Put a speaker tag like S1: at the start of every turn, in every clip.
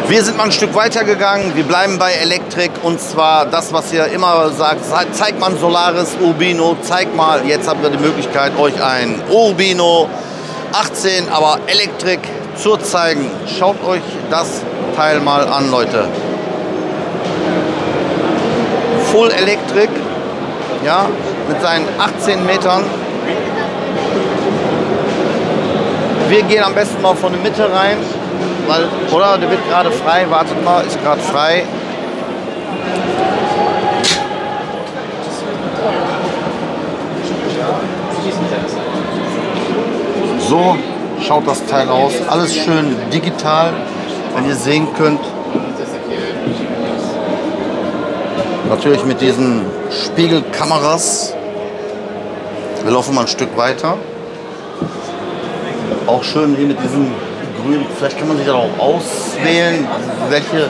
S1: Wir sind mal ein Stück weiter gegangen. Wir bleiben bei Elektrik und zwar das, was ihr immer sagt. Zeigt mal ein Solaris Urbino, zeigt mal. Jetzt habt ihr die Möglichkeit, euch ein Urbino 18, aber Elektrik zu zeigen. Schaut euch das Teil mal an, Leute. Full Elektrik, ja, mit seinen 18 Metern. Wir gehen am besten mal von der Mitte rein. Weil, oder der wird gerade frei, wartet mal, ist gerade frei. So schaut das Teil aus. Alles schön digital, wenn ihr sehen könnt. Natürlich mit diesen Spiegelkameras. Wir laufen mal ein Stück weiter. Auch schön hier mit diesem grün. Vielleicht kann man sich auch auswählen, welche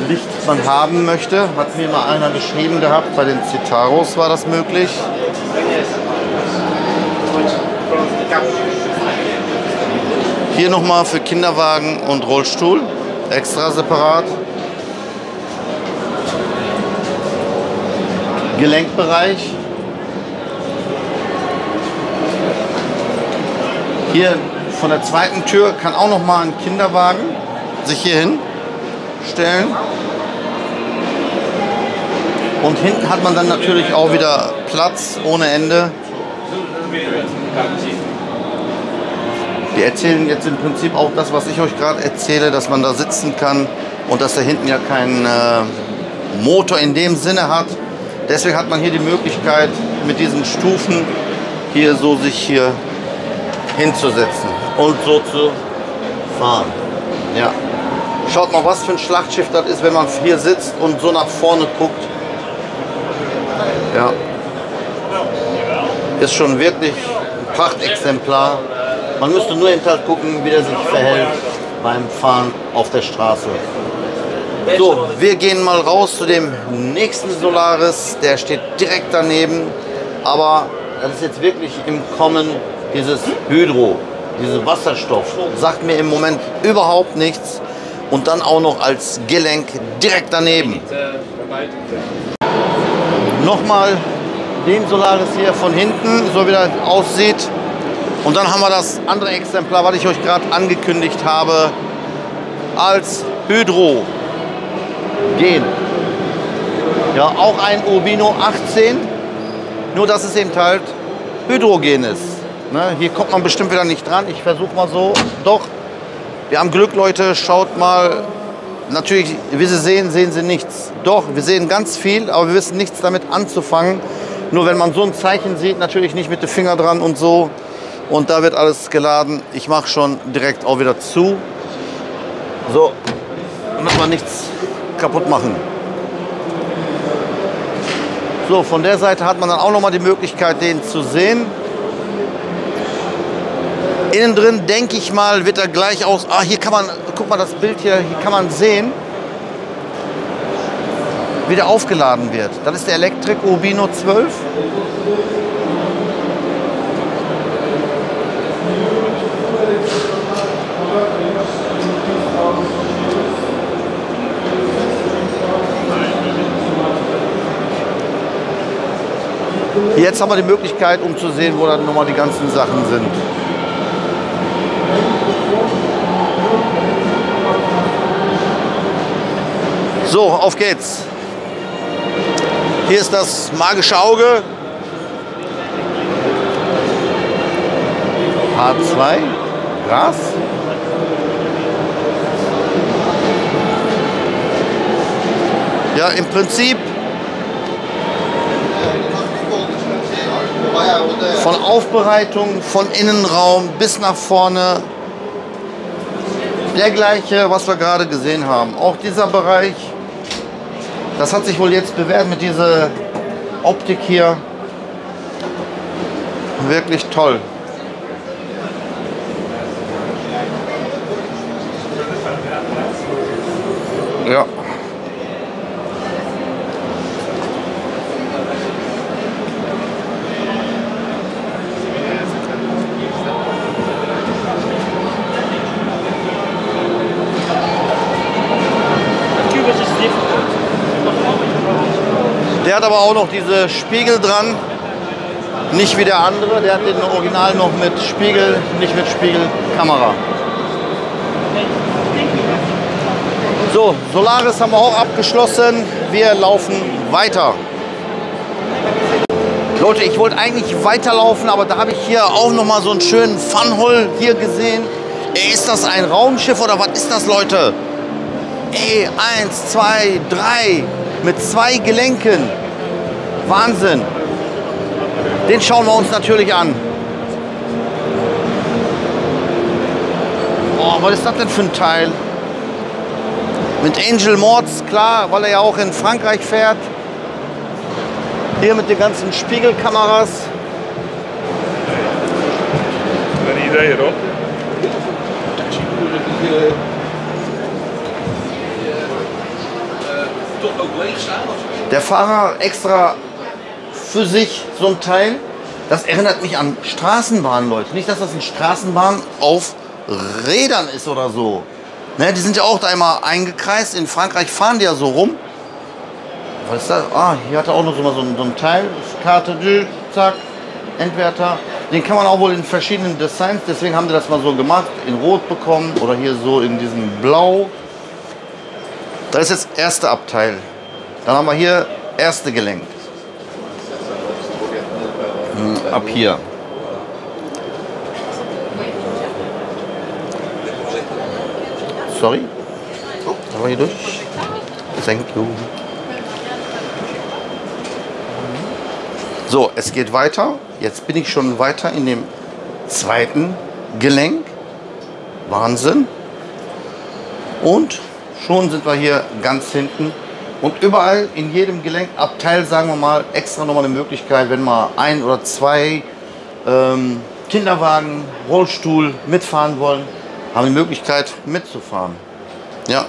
S1: Licht man haben möchte. Hat mir mal einer geschrieben gehabt, bei den Citaros war das möglich. Hier nochmal für Kinderwagen und Rollstuhl, extra separat. Gelenkbereich. Hier von der zweiten Tür kann auch noch mal ein Kinderwagen sich hier hinstellen. Und hinten hat man dann natürlich auch wieder Platz ohne Ende. Die erzählen jetzt im Prinzip auch das, was ich euch gerade erzähle, dass man da sitzen kann und dass da hinten ja keinen Motor in dem Sinne hat. Deswegen hat man hier die Möglichkeit, mit diesen Stufen hier so sich hier hinzusetzen und so zu fahren. Ja. Schaut mal, was für ein Schlachtschiff das ist, wenn man hier sitzt und so nach vorne guckt. Ja. Ist schon wirklich ein Prachtexemplar. Man müsste nur eben halt gucken, wie der sich verhält beim Fahren auf der Straße. So, wir gehen mal raus zu dem nächsten Solaris. Der steht direkt daneben. Aber das ist jetzt wirklich im Kommen. Dieses Hydro, diese Wasserstoff, sagt mir im Moment überhaupt nichts. Und dann auch noch als Gelenk direkt daneben. Nochmal den Solaris hier von hinten, so wie das aussieht. Und dann haben wir das andere Exemplar, was ich euch gerade angekündigt habe, als Hydro. Gehen. Ja, auch ein Urbino 18, nur dass es eben halt hydrogen ist. Ne, hier kommt man bestimmt wieder nicht dran. Ich versuche mal so. Doch, wir haben Glück, Leute. Schaut mal. Natürlich, wie Sie sehen, sehen Sie nichts. Doch, wir sehen ganz viel, aber wir wissen nichts damit anzufangen. Nur wenn man so ein Zeichen sieht, natürlich nicht mit dem Finger dran und so. Und da wird alles geladen. Ich mache schon direkt auch wieder zu. So, damit wir nichts kaputt machen. So, von der Seite hat man dann auch noch mal die Möglichkeit, den zu sehen. Innen drin, denke ich mal, wird er gleich aus. Ah, hier kann man, guck mal das Bild hier kann man sehen, wie der aufgeladen wird. Das ist der Elektrik Urbino 12. Jetzt haben wir die Möglichkeit, um zu sehen, wo dann nochmal die ganzen Sachen sind. So, auf geht's. Hier ist das magische Auge. H2, Gras. Ja, im Prinzip von Aufbereitung, von Innenraum bis nach vorne der gleiche, was wir gerade gesehen haben. Auch dieser Bereich, das hat sich wohl jetzt bewährt mit dieser Optik hier. Wirklich toll. Ja. Der hat aber auch noch diese Spiegel dran. Nicht wie der andere, der hat den Original noch mit Spiegel, nicht mit Spiegelkamera. So, Solaris haben wir auch abgeschlossen. Wir laufen weiter. Leute, ich wollte eigentlich weiterlaufen, aber da habe ich hier auch noch mal so einen schönen Funhole hier gesehen. Ey, ist das ein Raumschiff oder was ist das, Leute? Ey, 1, 2, 3 mit 2 Gelenken. Wahnsinn. Den schauen wir uns natürlich an. Oh, was ist das denn für ein Teil? Mit Angel Mords, klar, weil er ja auch in Frankreich fährt. Hier mit den ganzen Spiegelkameras.
S2: Eine Idee, oder?
S1: Der Fahrer extra für sich so ein Teil. Das erinnert mich an Straßenbahnen, Leute. Nicht, dass das eine Straßenbahn auf Rädern ist oder so. Ne, die sind ja auch da immer eingekreist. In Frankreich fahren die ja so rum. Was ist das? Ah, hier hat er auch noch so ein Teil. Karte, zack, Endwerter. Den kann man auch wohl in verschiedenen Designs. Deswegen haben die das mal so gemacht. In Rot bekommen oder hier so in diesem Blau. Das ist jetzt erste Abteil. Dann haben wir hier erste Gelenk. Ab hier. Sorry. Oh, da war hier durch. Thank you. So, es geht weiter. Jetzt bin ich schon weiter in dem zweiten Gelenk. Wahnsinn. Und schon sind wir hier ganz hinten. Und überall in jedem Gelenkabteil, sagen wir mal, extra nochmal eine Möglichkeit, wenn mal 1 oder 2 Kinderwagen, Rollstuhl mitfahren wollen, haben die Möglichkeit mitzufahren. Ja,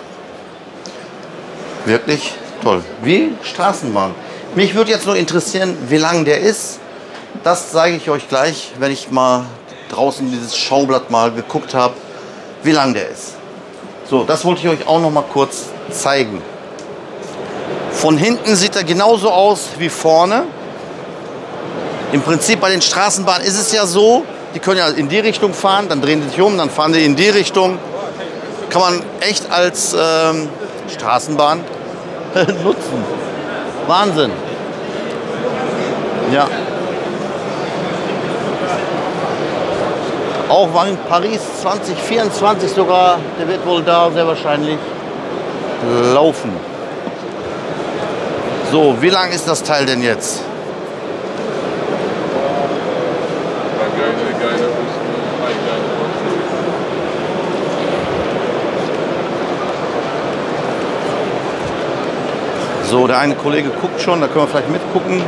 S1: wirklich toll. Wie Straßenbahn. Mich würde jetzt nur interessieren, wie lang der ist. Das zeige ich euch gleich, wenn ich mal draußen dieses Schaublatt mal geguckt habe, wie lang der ist. So, das wollte ich euch auch noch mal kurz zeigen. Von hinten sieht er genauso aus wie vorne. Im Prinzip bei den Straßenbahnen ist es ja so, die können ja in die Richtung fahren, dann drehen sie sich um, dann fahren die in die Richtung. Kann man echt als Straßenbahn nutzen. Wahnsinn. Ja. Auch Wagen Paris 2024 sogar, der wird wohl da sehr wahrscheinlich laufen. So, wie lang ist das Teil denn jetzt? So, der eine Kollege guckt schon, da können wir vielleicht mitgucken.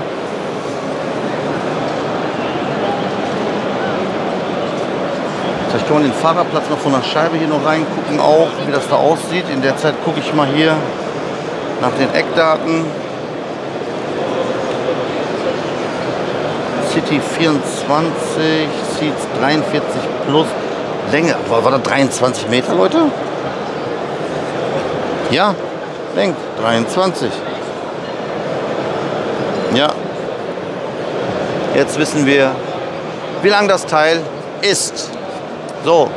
S1: Vielleicht können wir den Fahrerplatz noch von der Scheibe hier noch reingucken, auch wie das da aussieht. In der Zeit gucke ich mal hier nach den Eckdaten. City 24, Seats 43 plus, Länge, war das 23 Meter, Leute? Ja, denkt, 23. Ja, jetzt wissen wir, wie lang das Teil ist. So,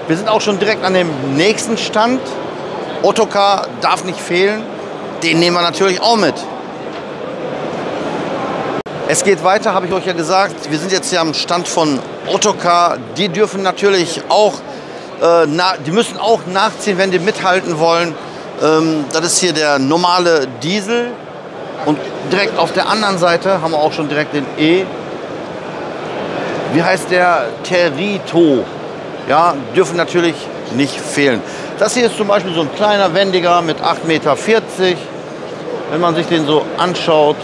S1: wir sind auch schon direkt an dem nächsten Stand. Ottokar darf nicht fehlen, den nehmen wir natürlich auch mit. Es geht weiter, habe ich euch ja gesagt. Wir sind jetzt hier am Stand von Ottokar. Die dürfen natürlich auch, die müssen auch nachziehen, wenn die mithalten wollen. Das ist hier der normale Diesel. Und direkt auf der anderen Seite haben wir auch schon direkt den E. Wie heißt der? Terito. Ja, dürfen natürlich nicht fehlen. Das hier ist zum Beispiel so ein kleiner Wendiger mit 8,40 Meter. Wenn man sich den so anschaut,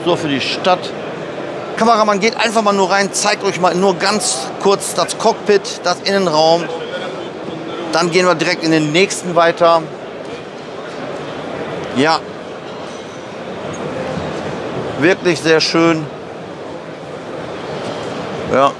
S1: so für die Stadt. Kameramann geht einfach mal nur rein, zeigt euch mal nur ganz kurz das Cockpit, das Innenraum. Dann gehen wir direkt in den nächsten weiter. Ja, wirklich sehr schön. Ja.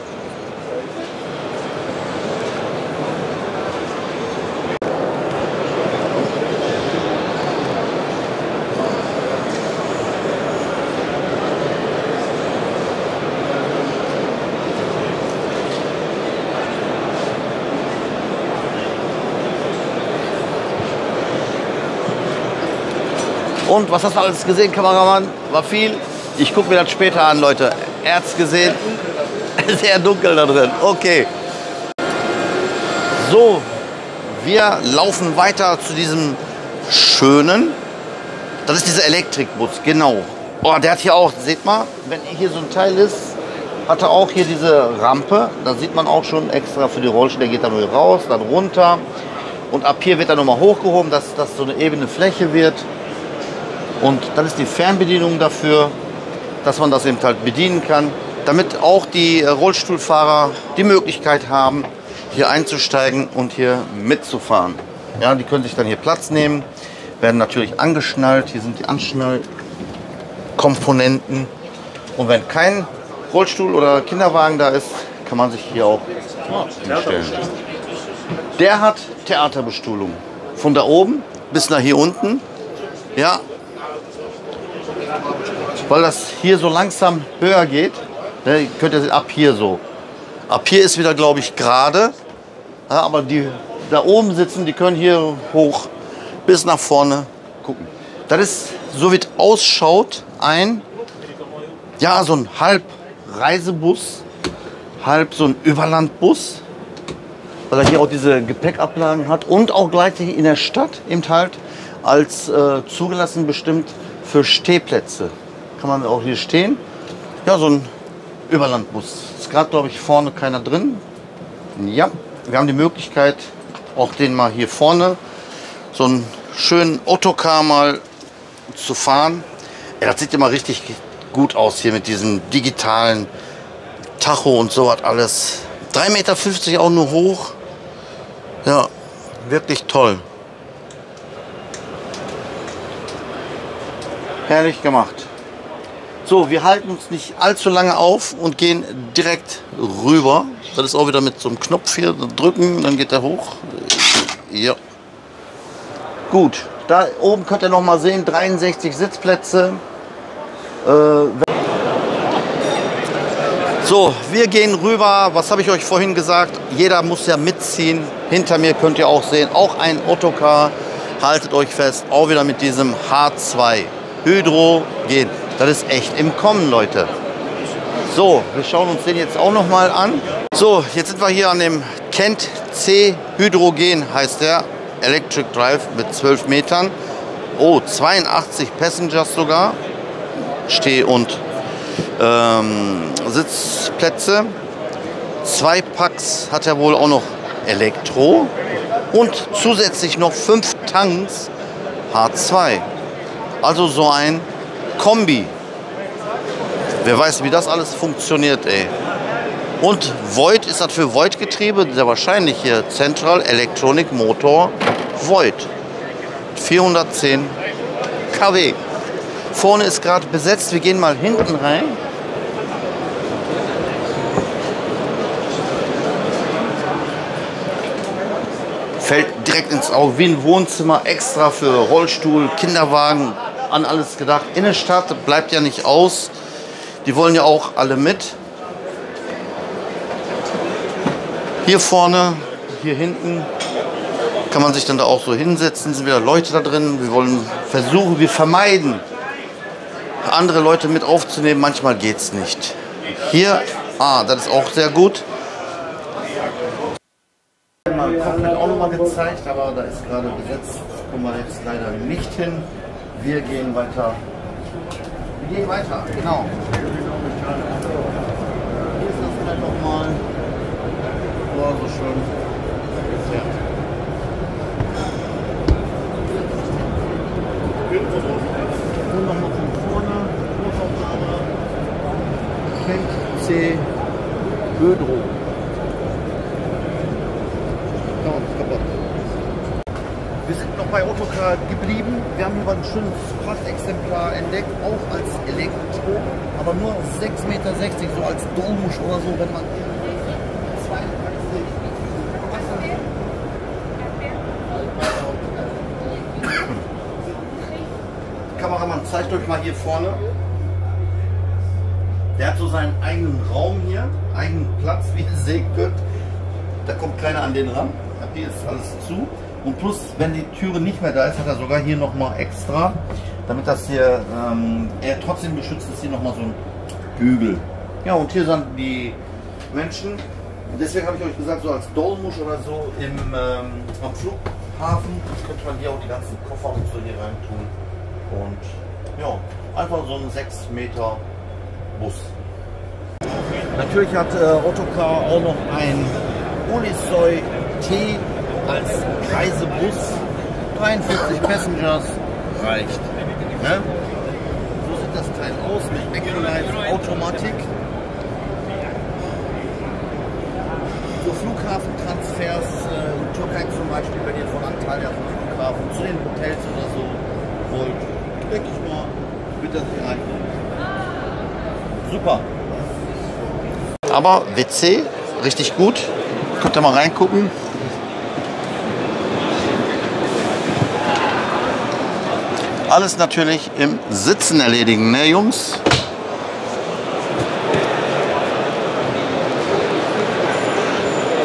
S1: Und was hast du alles gesehen, Kameramann? War viel? Ich gucke mir das später an, Leute. Er hat's gesehen. Sehr dunkel da drin. Okay. So, wir laufen weiter zu diesem schönen. Das ist dieser Elektrikbus, genau. Oh, der hat hier auch, seht mal, wenn hier so ein Teil ist, hat er auch hier diese Rampe. Da sieht man auch schon extra für die Rollstuhl. Der geht dann wieder raus, dann runter. Und ab hier wird er nochmal hochgehoben, dass das so eine ebene Fläche wird. Und dann ist die Fernbedienung dafür, dass man das eben halt bedienen kann, damit auch die Rollstuhlfahrer die Möglichkeit haben, hier einzusteigen und hier mitzufahren. Ja, die können sich dann hier Platz nehmen, werden natürlich angeschnallt. Hier sind die Anschnallkomponenten. Und wenn kein Rollstuhl oder Kinderwagen da ist, kann man sich hier auch hinstellen. Der hat Theaterbestuhlung. Von da oben bis nach hier unten. Ja, weil das hier so langsam höher geht. Ne, könnt ihr ab hier so. Ab hier ist wieder, glaube ich, gerade. Ja, aber die da oben sitzen, die können hier hoch bis nach vorne gucken. Das ist, so wie es ausschaut, so ein halb Reisebus, halb so ein Überlandbus, weil er hier auch diese Gepäckablagen hat und auch gleichzeitig in der Stadt eben halt als zugelassen bestimmt für Stehplätze. Kann man auch hier stehen. Ja, so ein Überlandbus. Ist gerade, glaube ich, vorne keiner drin. Ja, wir haben die Möglichkeit, auch den mal hier vorne, so einen schönen Ottokar mal zu fahren. Ja, das sieht immer richtig gut aus hier mit diesem digitalen Tacho und so was alles. 3,50 Meter auch nur hoch. Ja, wirklich toll. Herrlich gemacht. So, wir halten uns nicht allzu lange auf und gehen direkt rüber. Das ist auch wieder mit so einem Knopf hier drücken, dann geht er hoch. Ja. Gut, da oben könnt ihr noch mal sehen, 63 Sitzplätze. So, wir gehen rüber. Was habe ich euch vorhin gesagt? Jeder muss ja mitziehen. Hinter mir könnt ihr auch sehen, auch ein Ottokar. Haltet euch fest, auch wieder mit diesem H2 Hydrogen. Das ist echt im Kommen, Leute. So, wir schauen uns den jetzt auch noch mal an. So, jetzt sind wir hier an dem Kent C Hydrogen, heißt der. Electric Drive mit 12 Metern. Oh, 82 Passengers sogar. Steh- und Sitzplätze. 2 Packs hat er wohl auch noch Elektro. Und zusätzlich noch 5 Tanks H2. Also so ein Kombi. Wer weiß, wie das alles funktioniert, ey. Und Voith ist das für Voith-Getriebe, sehr wahrscheinlich hier Central Electronic Motor Voith. 410 kW. Vorne ist gerade besetzt, wir gehen mal hinten rein. Fällt direkt ins Auge, wie ein Wohnzimmer, extra für Rollstuhl, Kinderwagen, an alles gedacht. Innenstadt bleibt ja nicht aus. Die wollen ja auch alle mit. Hier vorne, hier hinten kann man sich dann da auch so hinsetzen. Sind wieder Leute da drin. Wir wollen versuchen, wir vermeiden, andere Leute mit aufzunehmen. Manchmal geht es nicht. Hier, das ist auch sehr gut. Mal komplett auch nochmal gezeigt, aber da ist gerade besetzt. Das kommen wir jetzt leider nicht hin. Wir gehen weiter. Wir gehen weiter, genau. Hier ist das vielleicht nochmal. Oh, so schön. Ja. Dann nochmal von vorne. Motorhaube. Kent C Hydro. Wir sind noch bei Ottokar geblieben. Wir haben hier ein schönes Prachtexemplar entdeckt, auch als Elektro, aber nur 6,60 Meter, so als Domusch oder so, wenn man 82. Kameramann, zeigt euch mal hier vorne. Der hat so seinen eigenen Raum hier, eigenen Platz, wie ihr sehen könnt. Da kommt keiner an den ran. Hier ist alles zu. Und plus, wenn die Türe nicht mehr da ist, hat er sogar hier nochmal extra, damit das hier er trotzdem beschützt ist, hier nochmal so ein Bügel. Ja, und hier sind die Menschen. Und deswegen habe ich euch gesagt, so als Dolmusch oder so am Flughafen könnte man hier auch die ganzen Koffer und so hier rein tun. Und ja, einfach so ein 6 Meter Bus. Natürlich hat Otokar auch noch ein Ulusoy T als Reisebus. 43 Passengers reicht. Ne? So sieht das Teil aus mit Backlight Automatik. So Flughafentransfers in Türkei zum Beispiel, wenn ihr von Antalya vom Flughafen zu den Hotels oder so wollt, denke ich mal, wird das sich eignen. Super. Aber WC, richtig gut. Könnt ihr mal reingucken. Alles natürlich im Sitzen erledigen, ne Jungs?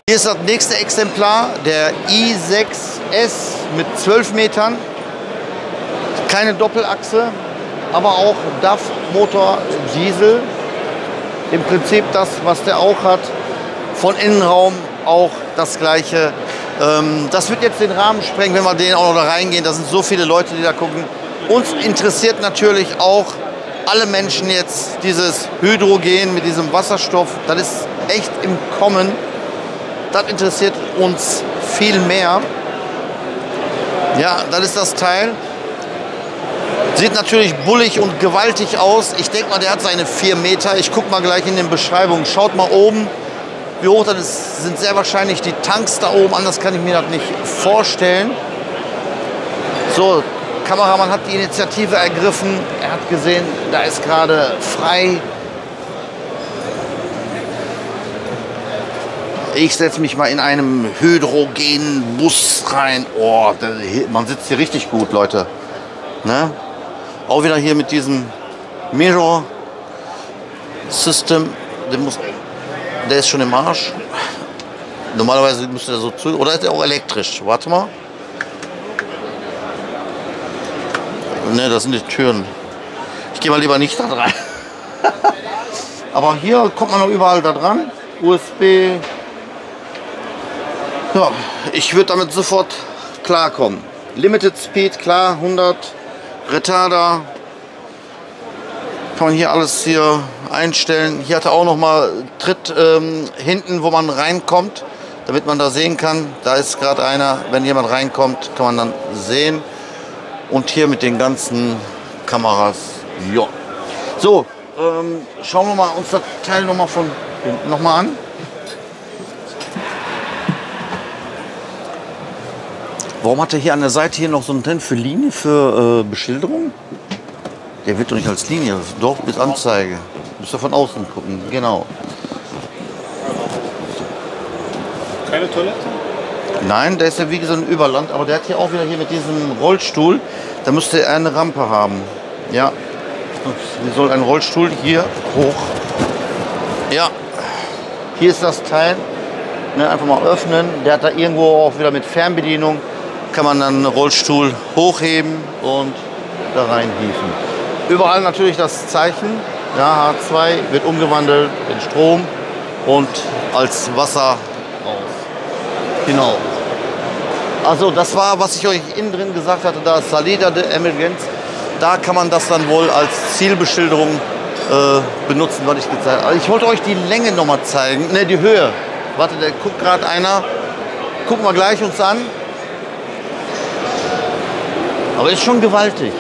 S1: Hier ist das nächste Exemplar, der i6S mit 12 Metern. Keine Doppelachse, aber auch DAF-Motor Diesel. Im Prinzip das, was der auch hat. Von Innenraum auch das gleiche. Das wird jetzt den Rahmen sprengen, wenn wir den auch noch da reingehen. Da sind so viele Leute, die da gucken. Uns interessiert natürlich auch alle Menschen jetzt dieses Hydrogen mit diesem Wasserstoff. Das ist echt im Kommen. Das interessiert uns viel mehr. Ja, das ist das Teil. Sieht natürlich bullig und gewaltig aus. Ich denke mal, der hat seine 4 Meter. Ich gucke mal gleich in den Beschreibungen. Schaut mal oben, wie hoch das ist. Sind sehr wahrscheinlich die Tanks da oben. Anders kann ich mir das nicht vorstellen. So, Kameramann hat die Initiative ergriffen. Er hat gesehen, da ist gerade frei. Ich setze mich mal in einem Hydrogenbus rein. Oh, man sitzt hier richtig gut, Leute. Ne? Auch wieder hier mit diesem Mirror System. Der ist schon im Arsch. Normalerweise müsste der so zu. Oder ist der auch elektrisch? Warte mal. Ne, das sind die Türen. Ich gehe mal lieber nicht da rein. Aber hier kommt man noch überall da dran. USB. Ja, ich würde damit sofort klarkommen. Limited Speed, klar, 100. Retarder. Kann man hier alles hier einstellen. Hier hat er auch noch mal Tritt hinten, wo man reinkommt, damit man da sehen kann. Da ist gerade einer. Wenn jemand reinkommt, kann man dann sehen. Und hier mit den ganzen Kameras. Ja. So, schauen wir mal uns das Teil noch mal von hinten noch mal an. Warum hat er hier an der Seite hier noch so einen Trend für Linie, für Beschilderung? Der wird doch nicht als Linie, doch bis Anzeige. Müsst ihr von außen gucken, genau.
S2: Keine Toilette?
S1: Nein, der ist ja wie gesagt ein Überland, aber der hat hier auch wieder hier mit diesem Rollstuhl, da müsste er eine Rampe haben. Ja, wie soll ein Rollstuhl hier hoch? Ja, hier ist das Teil. Ne, einfach mal öffnen. Der hat da irgendwo auch wieder mit Fernbedienung. Kann man dann einen Rollstuhl hochheben und da reinhieven. Überall natürlich das Zeichen. Ja, H2 wird umgewandelt in Strom und als Wasser raus. Genau. Also das war, was ich euch innen drin gesagt hatte, da Salida de Emergenz. Da kann man das dann wohl als Zielbeschilderung benutzen, was ich gezeigt habe. Also ich wollte euch die Länge noch mal zeigen, ne, die Höhe. Warte, der guckt gerade einer. Gucken wir gleich uns an. Aber ist schon gewaltig.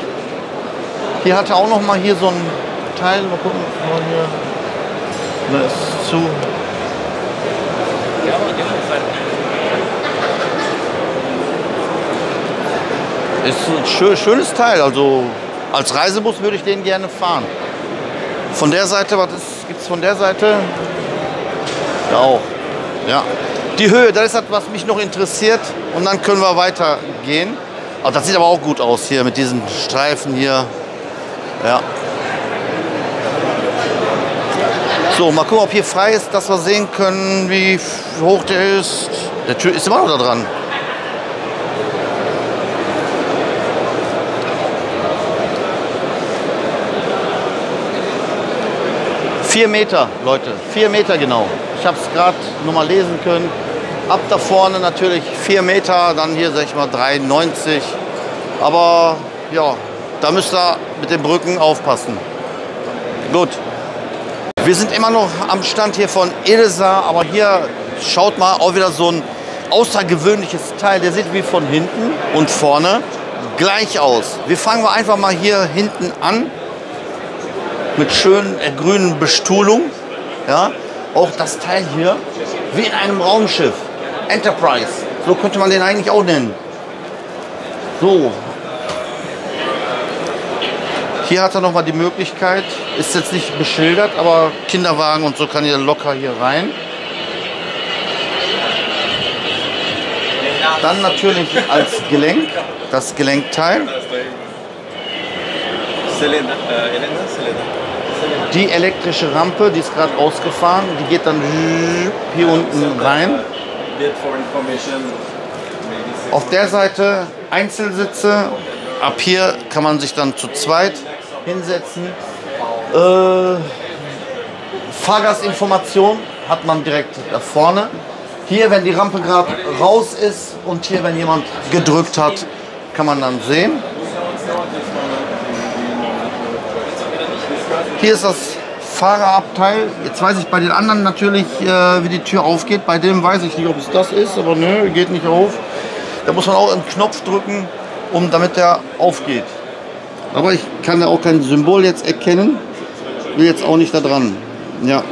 S1: Hier hat er auch noch mal hier so ein Teil. Mal gucken, mal hier. Ne, ist zu. Ist ein schönes Teil. Also als Reisebus würde ich den gerne fahren. Von der Seite, was gibt es von der Seite? Ja auch. Ja. Die Höhe, das ist das, was mich noch interessiert. Und dann können wir weitergehen. Aber das sieht aber auch gut aus hier mit diesen Streifen hier. Ja. So, mal gucken, ob hier frei ist, dass wir sehen können, wie hoch der ist. Der Tür ist immer noch da dran. 4 Meter, Leute, 4 Meter genau. Ich habe es gerade noch mal lesen können. Ab da vorne natürlich 4 Meter, dann hier sag ich mal 3,90. Aber ja, da müsst ihr mit den Brücken aufpassen. Gut. Wir sind immer noch am Stand hier von Ilsa, aber hier schaut mal auch wieder so ein außergewöhnliches Teil. Der sieht wie von hinten und vorne gleich aus. Wir fangen einfach mal hier hinten an mit schönen grünen Bestuhlung. Ja, auch das Teil hier wie in einem Raumschiff. Enterprise, so könnte man den eigentlich auch nennen. So. Hier hat er noch mal die Möglichkeit, ist jetzt nicht beschildert, aber Kinderwagen und so kann ihr locker hier rein. Dann natürlich als Gelenk, das Gelenkteil. Die elektrische Rampe, die ist gerade ausgefahren, die geht dann hier unten rein. Auf der Seite Einzelsitze. Ab hier kann man sich dann zu zweit hinsetzen. Fahrgastinformation hat man direkt da vorne. Hier, wenn die Rampe gerade raus ist und hier, wenn jemand gedrückt hat, kann man dann sehen. Hier ist das Fahrerabteil. Jetzt weiß ich bei den anderen natürlich, wie die Tür aufgeht. Bei dem weiß ich nicht, ob es das ist, aber nö, geht nicht auf. Da muss man auch einen Knopf drücken, damit der aufgeht. Aber ich kann da auch kein Symbol jetzt erkennen. Will jetzt auch nicht da dran. Ja,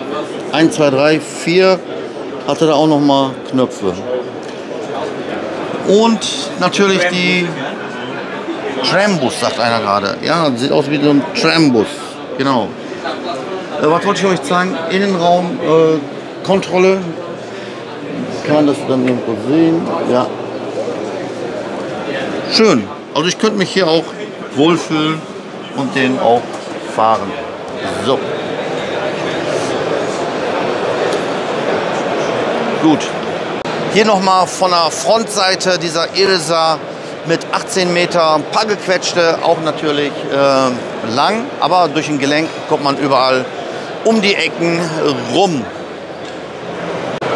S1: 1, 2, 3, 4 hatte da auch noch mal Knöpfe. Und natürlich die Trambus, sagt einer gerade. Ja, sieht aus wie so ein Trambus. Genau. Was wollte ich euch zeigen? Innenraum, Kontrolle. Kann man das dann irgendwo sehen? Ja. Schön. Also ich könnte mich hier auch wohlfühlen und den auch fahren. So. Gut. Hier nochmal von der Frontseite dieser Ilsa mit 18 Meter, ein paar gequetschte, auch natürlich lang, aber durch ein Gelenk kommt man überall um die Ecken rum.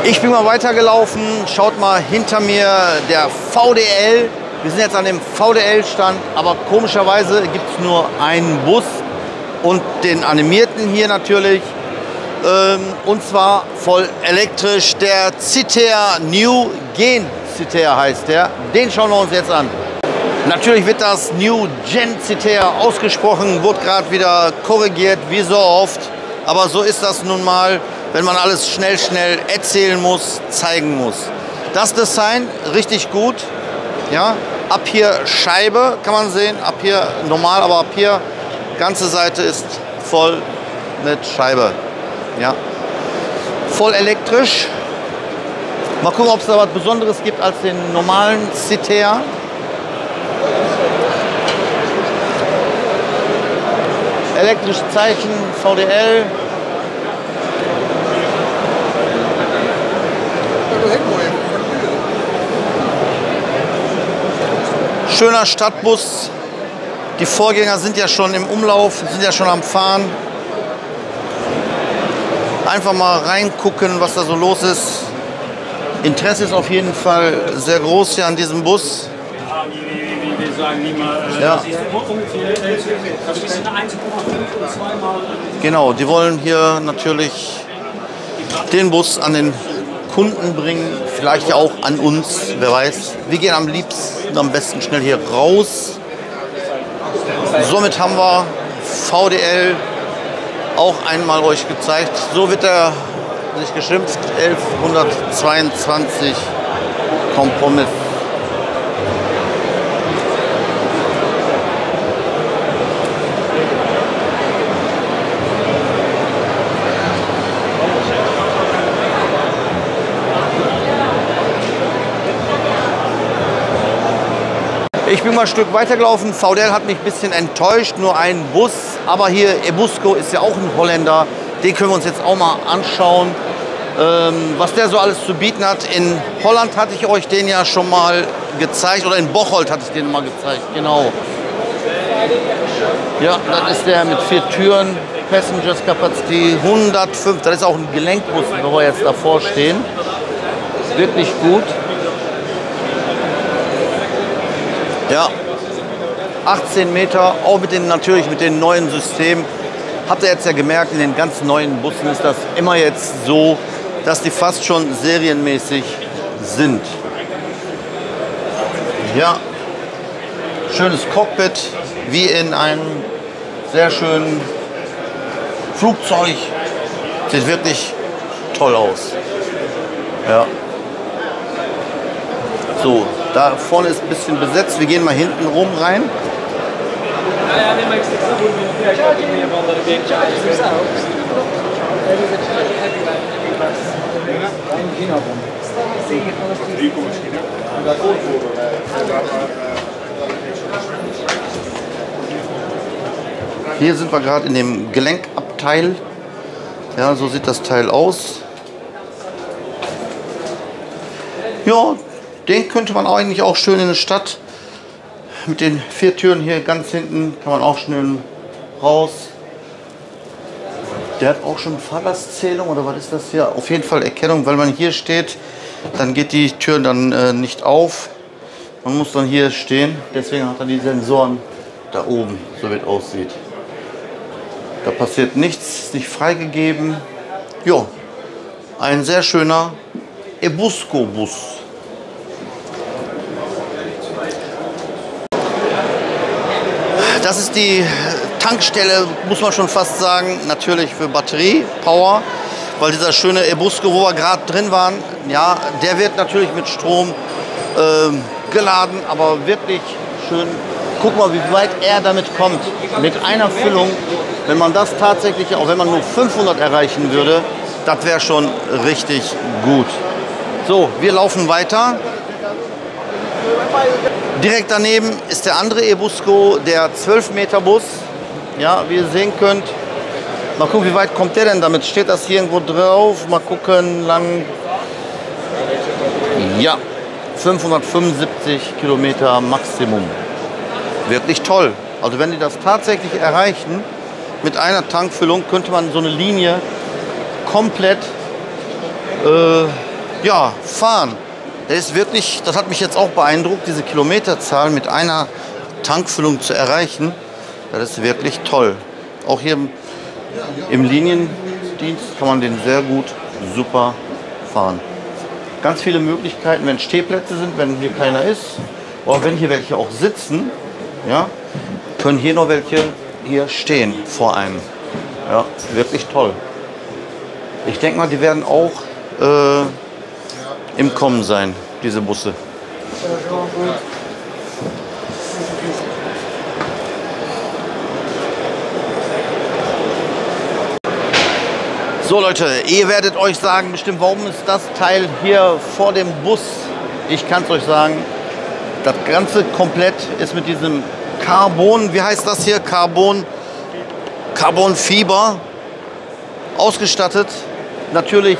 S1: Ich bin mal weitergelaufen, schaut mal hinter mir der VDL. Wir sind jetzt an dem VDL-Stand, aber komischerweise gibt es nur einen Bus und den animierten hier natürlich. Und zwar voll elektrisch, der Citer New Gen Citer heißt der. Den schauen wir uns jetzt an. Natürlich wird das New Gen Citer ausgesprochen, wurde gerade wieder korrigiert, wie so oft. Aber so ist das nun mal, wenn man alles schnell erzählen muss, zeigen muss. Das Design richtig gut. Ja, ab hier Scheibe kann man sehen, ab hier normal, aber ab hier ganze Seite ist voll mit Scheibe. Ja, voll elektrisch. Mal gucken, ob es da was Besonderes gibt als den normalen Citer. Elektrische Zeichen, VDL. Schöner Stadtbus. Die Vorgänger sind ja schon im Umlauf, sind ja schon am Fahren. Einfach mal reingucken, was da so los ist. Interesse ist auf jeden Fall sehr groß hier an diesem Bus. Ja. Genau, die wollen hier natürlich den Bus an den Kunden bringen, vielleicht ja auch an uns, wer weiß. Wir gehen am liebsten, am besten schnell hier raus. Somit haben wir VDL auch einmal euch gezeigt. So wird er sich geschimpft, 1122 Kompromiss. Ich bin mal ein Stück weitergelaufen. VDL hat mich ein bisschen enttäuscht, nur ein Bus. Aber hier Ebusco ist ja auch ein Holländer. Den können wir uns jetzt auch mal anschauen, was der so alles zu bieten hat. In Holland hatte ich euch den ja schon mal gezeigt, oder in Bocholt hatte ich den mal gezeigt, genau. Ja, das ist der mit 4 Türen, Passengers Capacity 105. Das ist auch ein Gelenkbus, wo wir jetzt davor stehen. Wirklich gut. Ja, 18 Meter, auch natürlich mit den neuen Systemen. Habt ihr jetzt ja gemerkt, in den ganz neuen Bussen ist das immer jetzt so, dass die fast schon serienmäßig sind. Ja, schönes Cockpit, wie in einem sehr schönen Flugzeug. Sieht wirklich toll aus. Ja. So, da vorne ist ein bisschen besetzt. Wir gehen mal hinten rum rein. Hier sind wir gerade in dem Gelenkabteil. Ja, so sieht das Teil aus. Ja, den könnte man eigentlich auch schön in der Stadt mit den 4 Türen hier ganz hinten kann man auch schnell raus. Der hat auch schon Fahrgastzählung oder was ist das hier? Auf jeden Fall Erkennung, weil man hier steht, dann geht die Tür dann nicht auf. Man muss dann hier stehen, deswegen hat er die Sensoren da oben, so wie es aussieht. Da passiert nichts, ist nicht freigegeben. Jo, ein sehr schöner Ebusco-Bus. Das ist die Tankstelle, muss man schon fast sagen, natürlich für Batterie-Power, weil dieser schöne Ebusco, wo wir gerade drin waren, ja, der wird natürlich mit Strom geladen, aber wirklich schön. Guck mal, wie weit er damit kommt. Mit einer Füllung, wenn man das tatsächlich, auch wenn man nur 500 erreichen würde, das wäre schon richtig gut. So, wir laufen weiter. Direkt daneben ist der andere Ebusco, der 12-Meter-Bus. Ja, wie ihr sehen könnt. Mal gucken, wie weit kommt der denn damit? Steht das hier irgendwo drauf? Mal gucken, lang. Ja, 575 Kilometer Maximum. Wirklich toll. Also wenn die das tatsächlich erreichen, mit einer Tankfüllung könnte man so eine Linie komplett ja, fahren. Das ist wirklich, das hat mich jetzt auch beeindruckt, diese Kilometerzahl mit einer Tankfüllung zu erreichen. Das ist wirklich toll. Auch hier im Liniendienst kann man den sehr gut, super fahren. Ganz viele Möglichkeiten, wenn Stehplätze sind, wenn hier keiner ist, oder wenn hier welche auch sitzen, ja, können hier noch welche hier stehen vor einem. Ja, wirklich toll. Ich denke mal, die werden auch im Kommen sein, diese Busse. So Leute, ihr werdet euch sagen bestimmt, warum ist das Teil hier vor dem Bus? Ich kann es euch sagen, das Ganze komplett ist mit diesem Carbon, wie heißt das hier? Carbon Fiber ausgestattet. Natürlich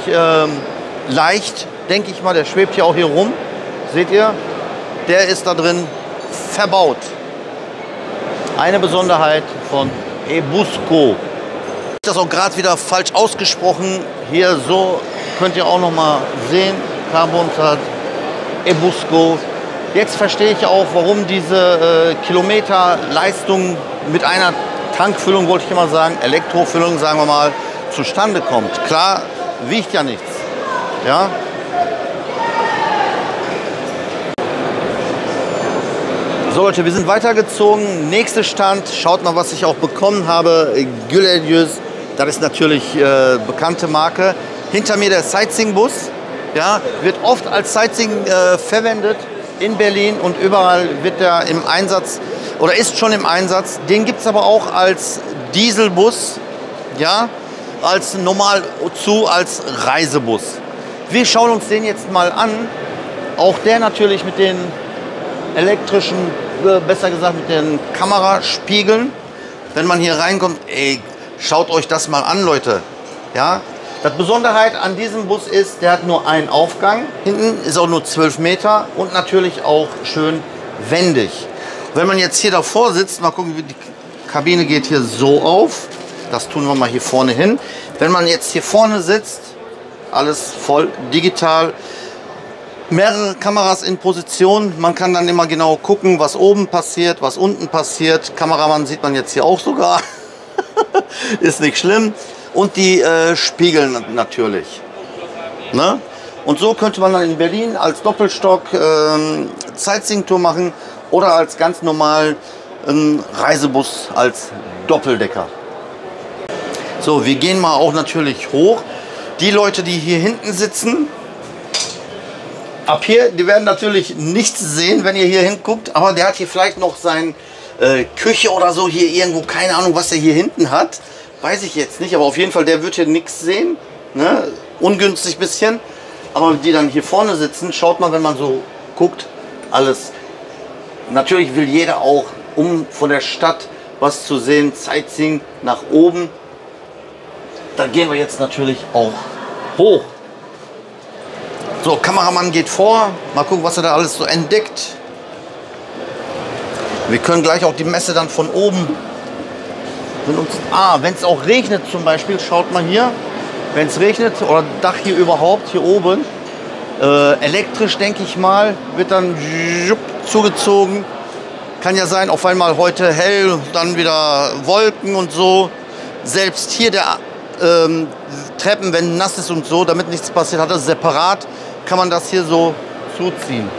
S1: leicht, denke ich mal, der schwebt hier auch hier rum. Seht ihr? Der ist da drin verbaut. Eine Besonderheit von Ebusco. Ich habe das auch gerade wieder falsch ausgesprochen. Hier so könnt ihr auch noch mal sehen. Carbon hat Ebusco. Jetzt verstehe ich auch, warum diese Kilometerleistung mit einer Tankfüllung, wollte ich immer sagen, Elektrofüllung, sagen wir mal, zustande kommt. Klar, wiegt ja nichts. Ja? So Leute, wir sind weitergezogen. Nächster Stand. Schaut mal, was ich auch bekommen habe. Güledius. Das ist natürlich bekannte Marke. Hinter mir der Sightseeing-Bus. Ja, wird oft als Sightseeing verwendet in Berlin und überall wird er im Einsatz oder ist schon im Einsatz. Den gibt es aber auch als Dieselbus, ja, als als Reisebus. Wir schauen uns den jetzt mal an. Auch der natürlich mit den elektrischen, besser gesagt mit den Kameraspiegeln. Wenn man hier reinkommt, ey, schaut euch das mal an, Leute. Ja, das Besonderheit an diesem Bus ist, der hat nur einen Aufgang. Hinten ist auch nur 12 Meter und natürlich auch schön wendig. Wenn man jetzt hier davor sitzt, mal gucken, wie die Kabine geht hier so auf. Das tun wir mal hier vorne hin. Wenn man jetzt hier vorne sitzt, alles voll digital. Mehrere Kameras in Position. Man kann dann immer genau gucken, was oben passiert, was unten passiert. Kameramann sieht man jetzt hier auch sogar. Ist nicht schlimm. Und die Spiegel natürlich. Ne? Und so könnte man dann in Berlin als Doppelstock Sightseeing-Tour machen oder als ganz normal Reisebus als Doppeldecker. So, wir gehen mal auch natürlich hoch. Die Leute, die hier hinten sitzen, ab hier, die werden natürlich nichts sehen, wenn ihr hier hinguckt. Aber der hat hier vielleicht noch seine Küche oder so hier irgendwo. Keine Ahnung, was er hier hinten hat. Weiß ich jetzt nicht. Aber auf jeden Fall, der wird hier nichts sehen. Ne? Ungünstig bisschen. Aber die dann hier vorne sitzen, schaut mal, wenn man so guckt, alles. Natürlich will jeder auch, um von der Stadt was zu sehen, Sightseeing nach oben. Da gehen wir jetzt natürlich auch hoch. So, Kameramann geht vor. Mal gucken, was er da alles so entdeckt. Wir können gleich auch die Messe dann von oben. Wenn es auch regnet zum Beispiel, schaut mal hier. Wenn es regnet oder Dach hier überhaupt, hier oben. Elektrisch, denke ich mal, wird dann zugezogen. Kann ja sein, auf einmal heute hell, dann wieder Wolken und so. Selbst hier der Treppen, wenn nass ist und so, damit nichts passiert, hat er separat, kann man das hier so zuziehen.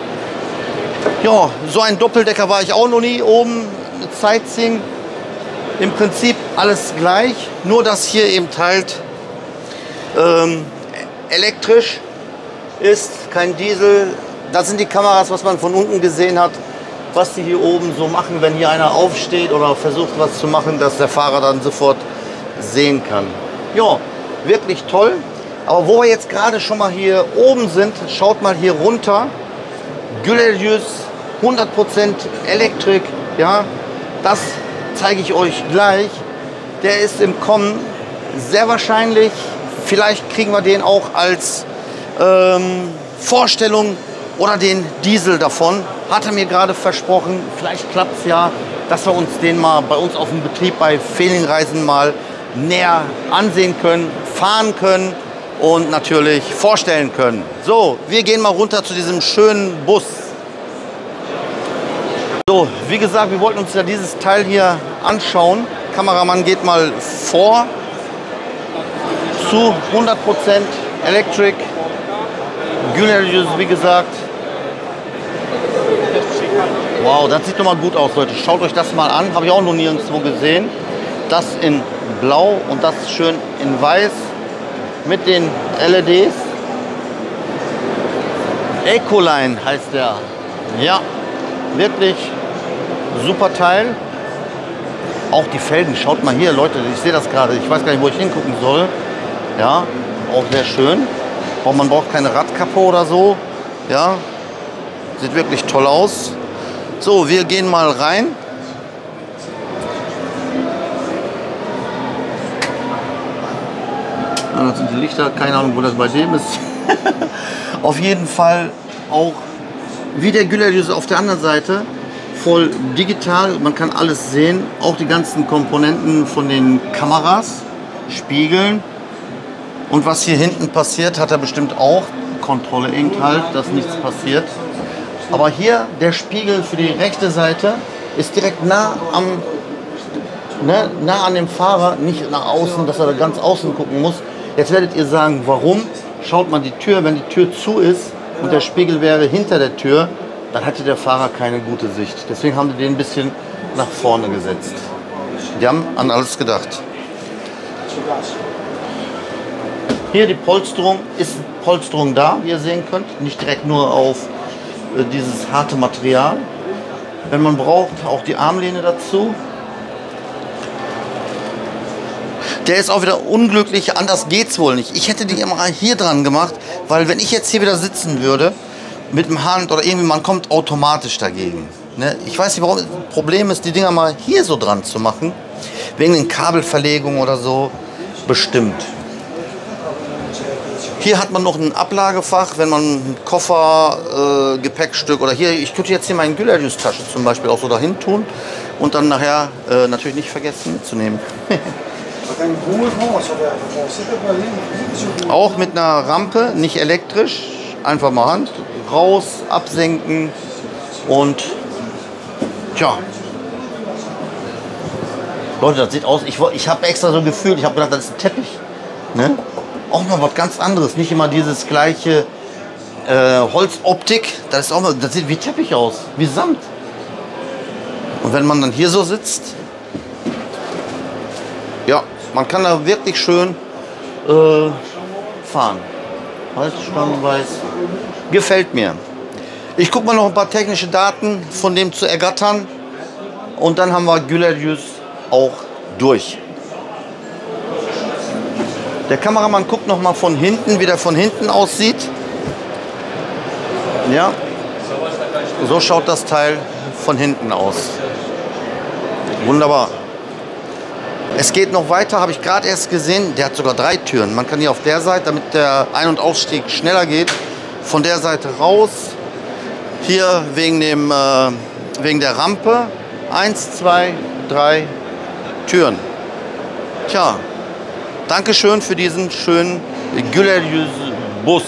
S1: Ja, so ein Doppeldecker war ich auch noch nie oben mit Sightseeing. Im Prinzip alles gleich, nur dass hier eben halt elektrisch ist, kein Diesel. Das sind die Kameras, was man von unten gesehen hat, was die hier oben so machen, wenn hier einer aufsteht oder versucht was zu machen, dass der Fahrer dann sofort sehen kann. Ja, wirklich toll. Aber wo wir jetzt gerade schon mal hier oben sind, schaut mal hier runter. Gülerius 100% Elektrik, ja, das zeige ich euch gleich. Der ist im Kommen, sehr wahrscheinlich. Vielleicht kriegen wir den auch als Vorstellung oder den Diesel davon. Hat er mir gerade versprochen. Vielleicht klappt es ja, dass wir uns den mal bei uns auf dem Betrieb bei Fehlingreisen mal näher ansehen können, fahren können und natürlich vorstellen können. So, wir gehen mal runter zu diesem schönen Bus. So, wie gesagt, wir wollten uns ja dieses Teil hier anschauen. Kameramann geht mal vor. Zu 100% Electric. Gülerius, wie gesagt. Wow, das sieht doch mal gut aus, Leute. Schaut euch das mal an. Habe ich auch noch nirgendwo gesehen. Das in Blau und das schön in Weiß mit den LEDs. Ecoline heißt der. Ja, wirklich super Teil. Auch die Felgen, schaut mal hier, Leute, ich sehe das gerade. Ich weiß gar nicht, wo ich hingucken soll. Ja, auch sehr schön. Man braucht keine Radkappe oder so. Ja, sieht wirklich toll aus. So, wir gehen mal rein. Das sind die Lichter, keine Ahnung, wo das bei dem ist. Auf jeden Fall auch wie der Gülerius auf der anderen Seite. Voll digital, man kann alles sehen. Auch die ganzen Komponenten von den Kameras, Spiegeln. Und was hier hinten passiert, hat er bestimmt auch. Kontrolle eben halt, dass nichts passiert. Aber hier der Spiegel für die rechte Seite ist direkt nah an dem Fahrer, nicht nach außen, dass er da ganz außen gucken muss. Jetzt werdet ihr sagen, warum? Schaut mal die Tür, wenn die Tür zu ist und der Spiegel wäre hinter der Tür, dann hätte der Fahrer keine gute Sicht. Deswegen haben die den ein bisschen nach vorne gesetzt. Die haben an alles gedacht. Hier die Polsterung, ist Polsterung da, wie ihr sehen könnt. Nicht direkt nur auf dieses harte Material. Wenn man braucht, auch die Armlehne dazu. Der ist auch wieder unglücklich, anders geht's wohl nicht. Ich hätte die immer hier dran gemacht, weil wenn ich jetzt hier wieder sitzen würde, mit dem Hand oder irgendwie, man kommt automatisch dagegen. Ne? Ich weiß nicht, warum das Problem ist, die Dinger mal hier so dran zu machen. Wegen den Kabelverlegungen oder so, bestimmt. Hier hat man noch ein Ablagefach, wenn man ein Koffer, Gepäckstück oder hier, ich könnte jetzt hier meine Güllerjus-Tasche zum Beispiel auch so dahin tun und dann nachher natürlich nicht vergessen mitzunehmen. Auch mit einer Rampe, nicht elektrisch, einfach mal Hand raus, absenken und tja. Leute, das sieht aus, ich habe extra so gefühlt, ich habe gedacht, das ist ein Teppich. Ne? Auch mal was ganz anderes, nicht immer dieses gleiche Holzoptik, das ist auch mal, das sieht wie Teppich aus, wie Samt. Und wenn man dann hier so sitzt, ja, man kann da wirklich schön fahren. Halsstangenweiß, gefällt mir. Ich gucke mal noch ein paar technische Daten von dem zu ergattern und dann haben wir Güllerjus auch durch. Der Kameramann guckt noch mal von hinten, wie der von hinten aussieht. Ja, so schaut das Teil von hinten aus. Wunderbar. Es geht noch weiter, habe ich gerade erst gesehen. Der hat sogar 3 Türen. Man kann hier auf der Seite, damit der Ein- und Ausstieg schneller geht, von der Seite raus. Hier wegen der Rampe. 1, 2, 3 Türen. Tja. Dankeschön für diesen schönen Güllerjus-Bus.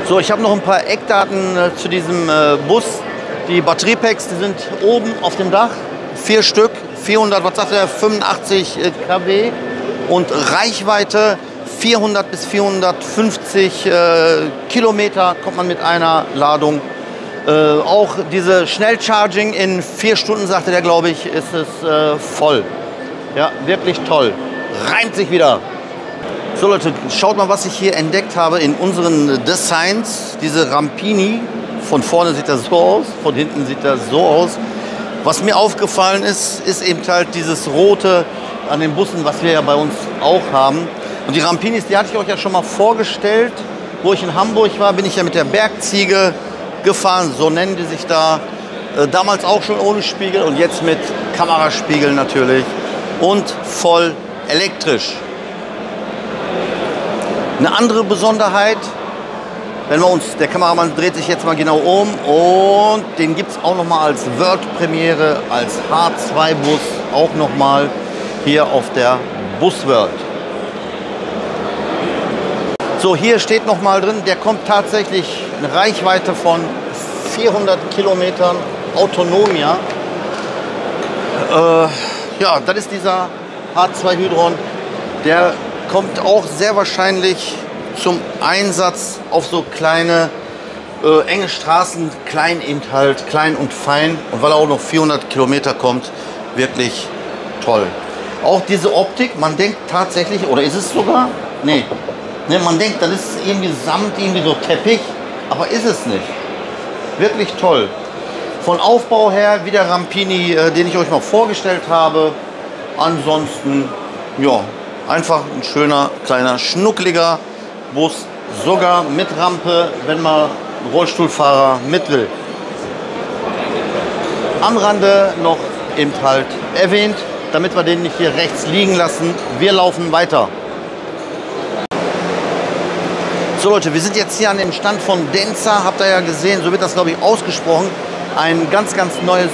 S1: So, ich habe noch ein paar Eckdaten zu diesem Bus. Die Batteriepacks, die sind oben auf dem Dach. 4 Stück, 400, was sagt er, 85 kW. Und Reichweite 400 bis 450 Kilometer kommt man mit einer Ladung. Auch diese Schnellcharging in 4 Stunden, sagte der, glaube ich, ist es voll. Ja, wirklich toll. Reimt sich wieder. So Leute, schaut mal, was ich hier entdeckt habe in unseren Designs. Diese Rampini. Von vorne sieht das so aus, von hinten sieht das so aus. Was mir aufgefallen ist, ist eben halt dieses Rote an den Bussen, was wir ja bei uns auch haben. Und die Rampinis, die hatte ich euch ja schon mal vorgestellt. Wo ich in Hamburg war, bin ich ja mit der Bergziege gefahren. So nennen die sich da. Damals auch schon ohne Spiegel und jetzt mit Kameraspiegel natürlich. Und voll elektrisch. Eine andere Besonderheit, wenn wir uns, der Kameramann dreht sich jetzt mal genau um und den gibt es auch noch mal als World-Premiere, als H2-Bus auch noch mal hier auf der Busworld. So, hier steht noch mal drin, der kommt tatsächlich eine Reichweite von 400 Kilometern autonom, ja. Ja, das ist dieser H2 Hydron. Der kommt auch sehr wahrscheinlich zum Einsatz auf so kleine, enge Straßen, klein eben halt, klein und fein. Und weil er auch noch 400 Kilometer kommt, wirklich toll. Auch diese Optik, man denkt tatsächlich, oder ist es sogar? Nee. Ne, man denkt, das ist irgendwie Samt, irgendwie so Teppich, aber ist es nicht. Wirklich toll. Von Aufbau her wie der Rampini, den ich euch mal vorgestellt habe. Ansonsten, ja, einfach ein schöner, kleiner, schnuckliger Bus. Sogar mit Rampe, wenn mal ein Rollstuhlfahrer mit will. Am Rande noch eben halt erwähnt, damit wir den nicht hier rechts liegen lassen. Wir laufen weiter. So Leute, wir sind jetzt hier an dem Stand von Denza. Habt ihr ja gesehen, so wird das glaube ich ausgesprochen. Ein ganz, ganz neues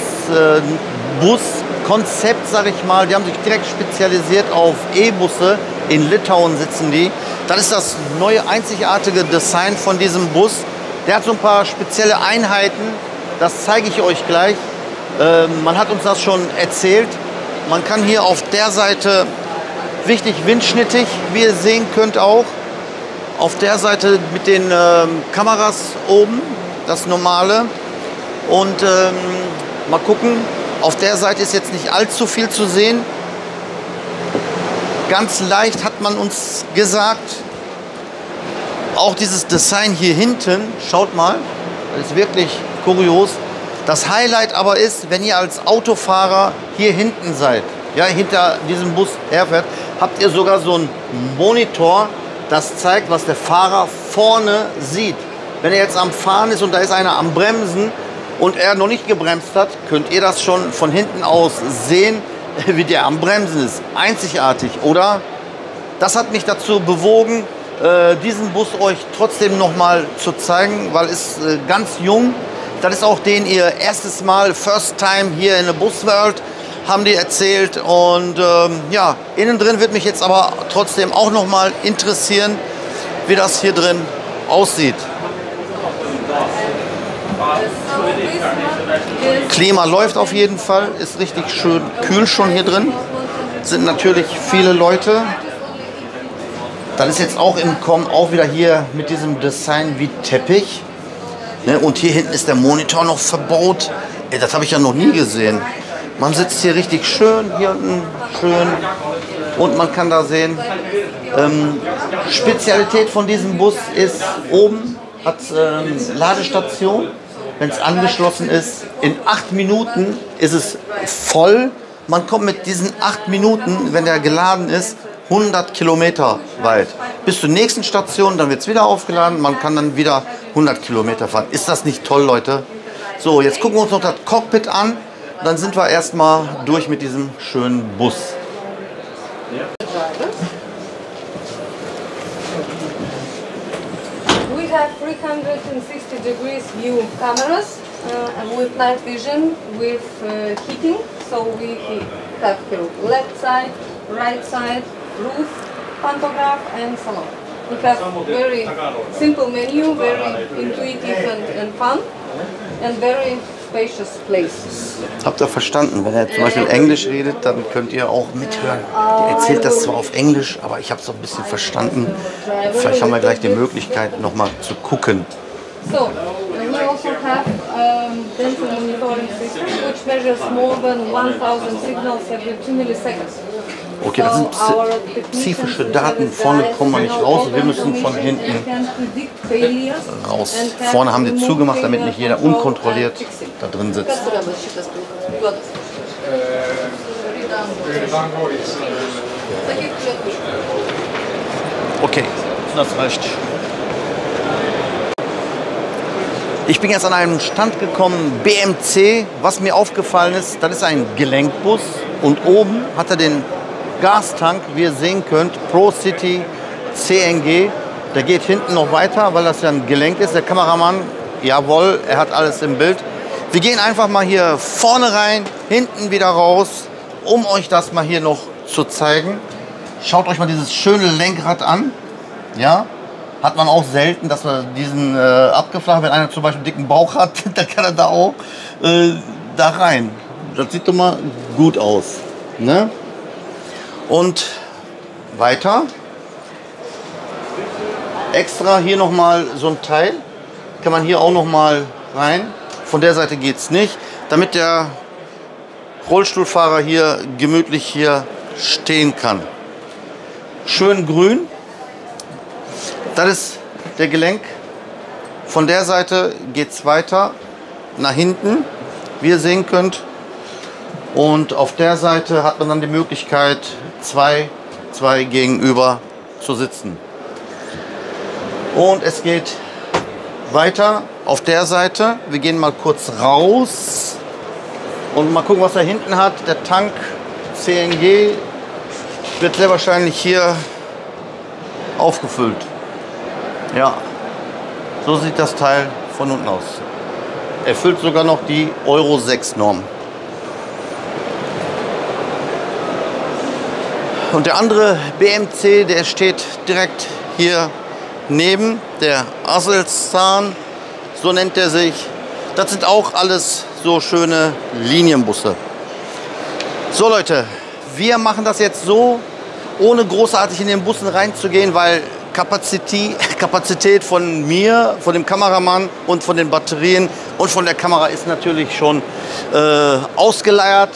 S1: Buskonzept, sage ich mal. Die haben sich direkt spezialisiert auf E-Busse. In Litauen sitzen die. Das ist das neue, einzigartige Design von diesem Bus. Der hat so ein paar spezielle Einheiten. Das zeige ich euch gleich. Man hat uns das schon erzählt. Man kann hier auf der Seite richtig windschnittig, wie ihr sehen könnt auch. Auf der Seite mit den Kameras oben, das normale. Und mal gucken, auf der Seite ist jetzt nicht allzu viel zu sehen. Ganz leicht hat man uns gesagt, auch dieses Design hier hinten, schaut mal, das ist wirklich kurios. Das Highlight aber ist, wenn ihr als Autofahrer hier hinten seid, ja, hinter diesem Bus herfährt, habt ihr sogar so einen Monitor, das zeigt, was der Fahrer vorne sieht. Wenn er jetzt am Fahren ist und da ist einer am Bremsen und er noch nicht gebremst hat, könnt ihr das schon von hinten aus sehen, wie der am Bremsen ist. Einzigartig, oder? Das hat mich dazu bewogen, diesen Bus euch trotzdem noch mal zu zeigen, weil es ganz jung. Das ist auch den ihr erstes Mal, first time hier in der Busworld, haben die erzählt. Und ja, innen drin wird mich jetzt aber trotzdem auch noch mal interessieren, wie das hier drin aussieht. Klima läuft auf jeden Fall, ist richtig schön kühl schon hier drin. Sind natürlich viele Leute. Das ist jetzt auch im Kommen, auch wieder hier mit diesem Design wie Teppich. Ne? Und hier hinten ist der Monitor noch verbaut. Ey, das habe ich ja noch nie gesehen. Man sitzt hier richtig schön, hier unten schön. Und man kann da sehen, Spezialität von diesem Bus ist oben, hat Ladestation. Wenn es angeschlossen ist, in 8 Minuten ist es voll. Man kommt mit diesen 8 Minuten, wenn der geladen ist, 100 Kilometer weit. Bis zur nächsten Station, dann wird es wieder aufgeladen. Man kann dann wieder 100 Kilometer fahren. Ist das nicht toll, Leute? So, jetzt gucken wir uns noch das Cockpit an. Dann sind wir erstmal durch mit diesem schönen Bus.
S3: We have 360 degrees view cameras and with night vision with heating. So we have here left side, right side, roof, pantograph and so on. We have very simple menu, very intuitive and fun and very spacious place.
S1: Habt ihr verstanden? Wenn er zum Beispiel Englisch redet, dann könnt ihr auch mithören. Er erzählt das zwar auf Englisch, aber ich habe es so ein bisschen verstanden. Vielleicht haben wir gleich die Möglichkeit, noch mal zu gucken.
S3: So, we also have dental monitoring system, which measures more than 1000 signals every 2 milliseconds.
S1: Okay, das sind spezifische Daten. Vorne kommen wir nicht raus. Wir müssen von hinten raus. Vorne haben die zugemacht, damit nicht jeder unkontrolliert da drin sitzt. Okay, das reicht. Ich bin jetzt an einen Stand gekommen, BMC. Was mir aufgefallen ist, das ist ein Gelenkbus und oben hat er den Gastank, wie ihr sehen könnt, ProCity CNG. Der geht hinten noch weiter, weil das ja ein Gelenk ist. Der Kameramann, jawohl, er hat alles im Bild. Wir gehen einfach mal hier vorne rein, hinten wieder raus, um euch das mal hier noch zu zeigen. Schaut euch mal dieses schöne Lenkrad an. Ja, hat man auch selten, dass wir diesen abgeflacht, wenn einer zum Beispiel einen dicken Bauch hat, dann kann er da auch da rein. Das sieht doch mal gut aus. Ne? Und weiter. Extra hier nochmal so ein Teil. Kann man hier auch nochmal rein. Von der Seite geht es nicht. Damit der Rollstuhlfahrer hier gemütlich hier stehen kann. Schön grün. Das ist der Gelenk. Von der Seite geht es weiter nach hinten, wie ihr sehen könnt. Und auf der Seite hat man dann die Möglichkeit, zwei gegenüber zu sitzen. Und es geht weiter auf der Seite. Wir gehen mal kurz raus und mal gucken, was er hinten hat. Der Tank CNG wird sehr wahrscheinlich hier aufgefüllt. Ja, so sieht das Teil von unten aus. Erfüllt sogar noch die Euro 6 Norm. Und der andere BMC, der steht direkt hier neben, der Aselzahn, so nennt er sich. Das sind auch alles so schöne Linienbusse. So Leute, wir machen das jetzt so, ohne großartig in den Bussen reinzugehen, weil Kapazität von mir, von dem Kameramann und von den Batterien und von der Kamera ist natürlich schon ausgeleiert.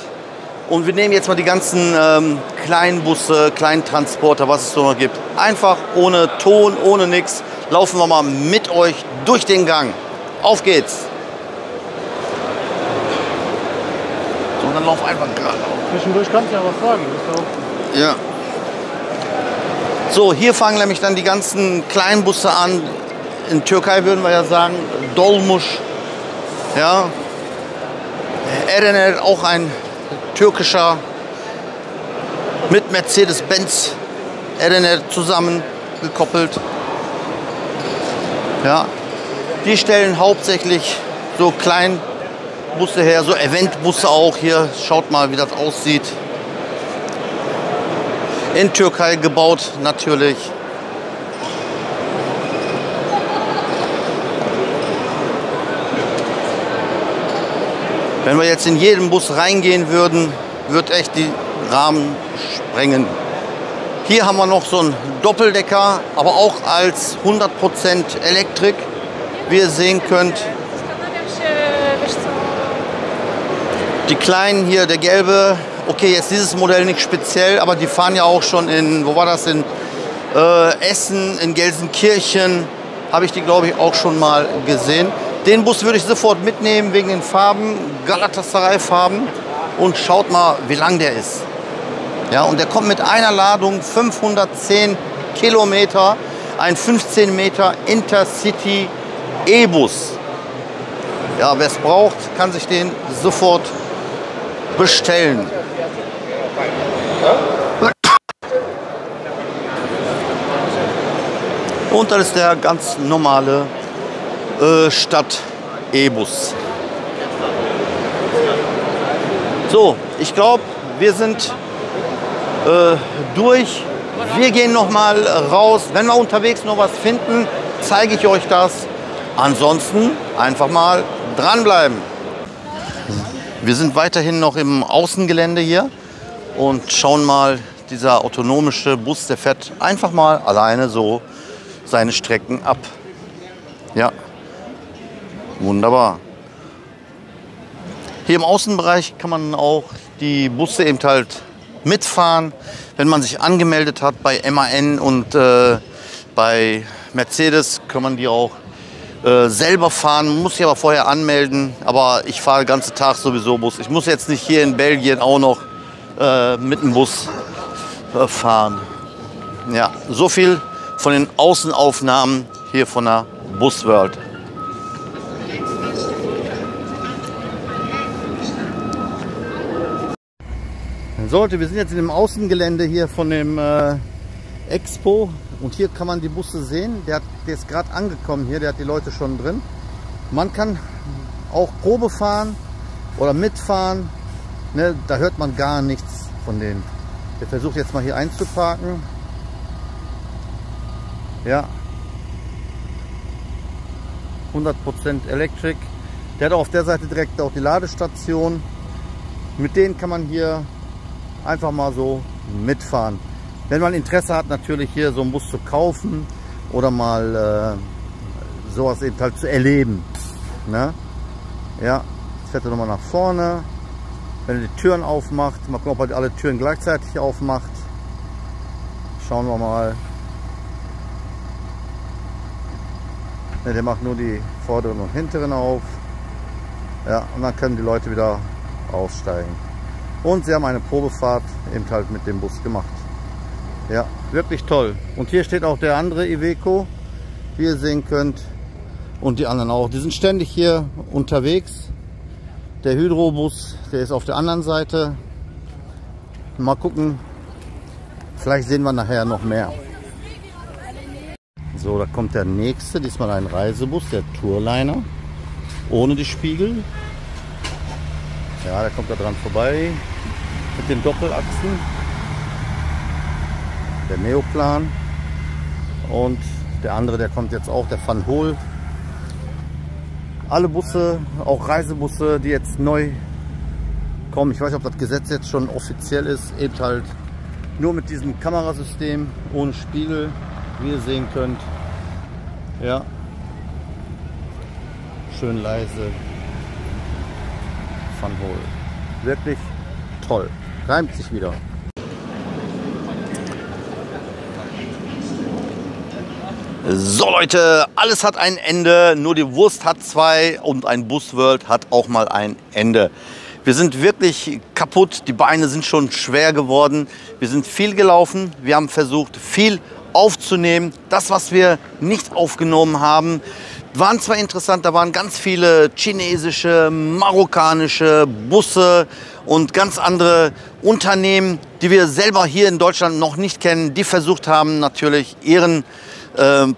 S1: Und wir nehmen jetzt mal die ganzen kleinen Busse, kleinen Transporter, was es so noch gibt. Einfach ohne Ton, ohne nichts. Laufen wir mal mit euch durch den Gang. Auf geht's. So, dann lauf einfach gerade auf.
S2: Zwischendurch kannst du ja was sagen.
S1: Ja. So, hier fangen nämlich dann die ganzen kleinen Busse an. In Türkei würden wir ja sagen, Dolmuş. Ja. Erener, auch ein türkischer mit Mercedes-Benz Ethernet zusammengekoppelt. Ja, die stellen hauptsächlich so Kleinbusse her, so Eventbusse auch. Hier schaut mal, wie das aussieht. In Türkei gebaut natürlich. Wenn wir jetzt in jeden Bus reingehen würden, wird echt die Rahmen sprengen. Hier haben wir noch so einen Doppeldecker, aber auch als 100% Elektrik, wie ihr sehen könnt. Die kleinen hier, der gelbe, okay, jetzt dieses Modell nicht speziell, aber die fahren ja auch schon in, wo war das, in Essen, in Gelsenkirchen, habe ich die, glaube ich, auch schon mal gesehen. Den Bus würde ich sofort mitnehmen wegen den Farben, Galatasaray-Farben. Und schaut mal, wie lang der ist. Ja, und der kommt mit einer Ladung 510 Kilometer, ein 15 Meter Intercity E-Bus. Ja, wer es braucht, kann sich den sofort bestellen. Und das ist der ganz normale Stadt-E-Bus. So, ich glaube, wir sind durch. Wir gehen noch mal raus. Wenn wir unterwegs noch was finden, zeige ich euch das. Ansonsten einfach mal dranbleiben. Wir sind weiterhin noch im Außengelände hier und schauen mal, dieser autonomische Bus, der fährt einfach mal alleine so seine Strecken ab. Ja, wunderbar. Hier im Außenbereich kann man auch die Busse eben halt mitfahren, wenn man sich angemeldet hat bei MAN und bei Mercedes kann man die auch selber fahren. Man muss sich aber vorher anmelden, aber ich fahre den ganzen Tag sowieso Bus. Ich muss jetzt nicht hier in Belgien auch noch mit dem Bus fahren. Ja, so viel von den Außenaufnahmen hier von der Busworld. So Leute, wir sind jetzt in dem Außengelände hier von dem Expo und hier kann man die Busse sehen. Der ist gerade angekommen hier, der hat die Leute schon drin. Man kann auch Probe fahren oder mitfahren. Ne, da hört man gar nichts von denen. Der versucht jetzt mal hier einzuparken. Ja. 100% Elektrik. Der hat auch auf der Seite direkt auch die Ladestation. Mit denen kann man hier einfach mal so mitfahren. Wenn man Interesse hat, natürlich hier so einen Bus zu kaufen oder mal sowas eben halt zu erleben. Ne? Ja, jetzt fährt er nochmal nach vorne. Wenn er die Türen aufmacht, mal gucken, ob er alle Türen gleichzeitig aufmacht. Schauen wir mal. Ne, der macht nur die vorderen und hinteren auf. Ja, und dann können die Leute wieder aussteigen. Und sie haben eine Probefahrt eben halt mit dem Bus gemacht. Ja, wirklich toll. Und hier steht auch der andere Iveco, wie ihr sehen könnt. Und die anderen auch. Die sind ständig hier unterwegs. Der Hydrobus, der ist auf der anderen Seite. Mal gucken, vielleicht sehen wir nachher noch mehr. So, da kommt der nächste, diesmal ein Reisebus, der Tourliner, ohne die Spiegel. Ja, der kommt da dran vorbei mit den Doppelachsen. Der Neoplan. Und der andere, der kommt jetzt auch, der Van Hool. Alle Busse, auch Reisebusse, die jetzt neu kommen. Ich weiß nicht, ob das Gesetz jetzt schon offiziell ist. Eben halt nur mit diesem Kamerasystem, ohne Spiegel, wie ihr sehen könnt. Ja. Schön leise. Van Hool. Wirklich toll. Reimt sich wieder. So Leute, alles hat ein Ende, nur die Wurst hat zwei und ein Busworld hat auch mal ein Ende. Wir sind wirklich kaputt, die Beine sind schon schwer geworden. Wir sind viel gelaufen, wir haben versucht viel aufzunehmen. Das, was wir nicht aufgenommen haben, waren zwar interessant, da waren ganz viele chinesische, marokkanische Busse und ganz andere Unternehmen, die wir selber hier in Deutschland noch nicht kennen, die versucht haben, natürlich ihren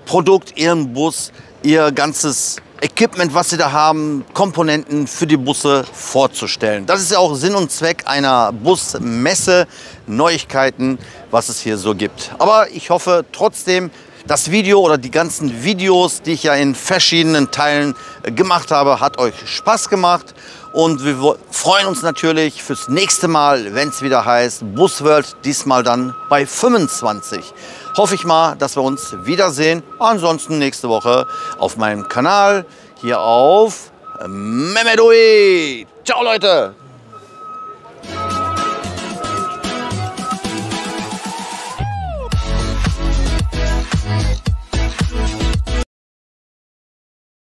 S1: Produkt, ihren Bus, ihr ganzes Equipment, was sie da haben, Komponenten für die Busse vorzustellen. Das ist ja auch Sinn und Zweck einer Busmesse, Neuigkeiten, was es hier so gibt. Aber ich hoffe trotzdem, das Video oder die ganzen Videos, die ich ja in verschiedenen Teilen gemacht habe, hat euch Spaß gemacht. Und wir freuen uns natürlich fürs nächste Mal, wenn es wieder heißt Busworld, diesmal dann bei 25. Hoffe ich mal, dass wir uns wiedersehen. Ansonsten nächste Woche auf meinem Kanal hier auf Mehmet Ui. Ciao Leute!